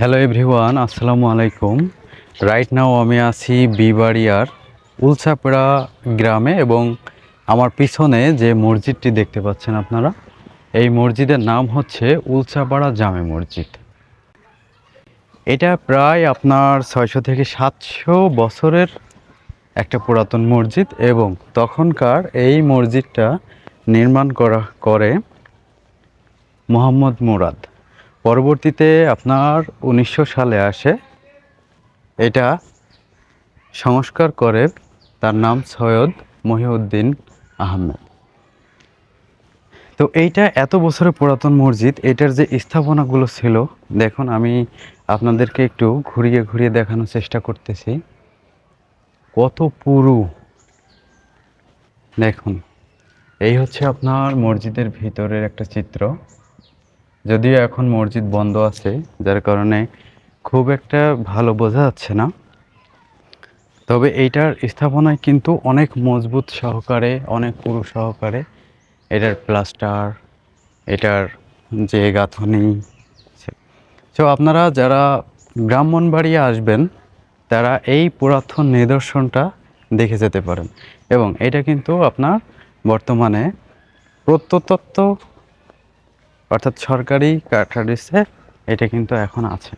Hello everyone, আসসালামু আলাইকুম। Right now আমি আছি বিবাড়িয়ার উলছাপড়া গ্রামে এবং আমার পিছনে যে মসজিদটি দেখতে পাচ্ছেন আপনারা, এই মসজিদের নাম হচ্ছে উলছাপাড়া জামে মসজিদ। এটা প্রায় আপনার 600 থেকে 700 বছরের একটা পুরাতন মসজিদ এবং তখনকার এই মসজিদটা নির্মাণ করে মোহাম্মদ মুরাদ। পরবর্তীতে আপনার 1900 সালে আসে, এটা সংস্কার করে তার নাম সৈয়দ মহিউদ্দিন আহমেদ। তো এইটা এত বছরের পুরাতন মসজিদ, এটার যে স্থাপনাগুলো ছিল দেখুন, আমি আপনাদেরকে একটু ঘুরিয়ে ঘুরিয়ে দেখানোর চেষ্টা করতেছি। কত পুরু দেখুন। এই হচ্ছে আপনার মসজিদের ভিতরের একটা চিত্র। যদিও এখন মসজিদ বন্ধ আছে, যার কারণে খুব একটা ভালো বোঝা যাচ্ছে না। তবে এইটার স্থাপনায় কিন্তু অনেক মজবুত সহকারে, অনেক পুরু সহকারে এটার প্লাস্টার, এটার যে গাঁথনি। তো আপনারা যারা ব্রাহ্মণবাড়িয়া আসবেন তারা এই পুরাতন নিদর্শনটা দেখে যেতে পারেন। এবং এটা কিন্তু আপনার বর্তমানে প্রত্নতত্ত্ব অর্থাৎ সরকারি কাঠারিসে এটা কিন্তু এখন আছে।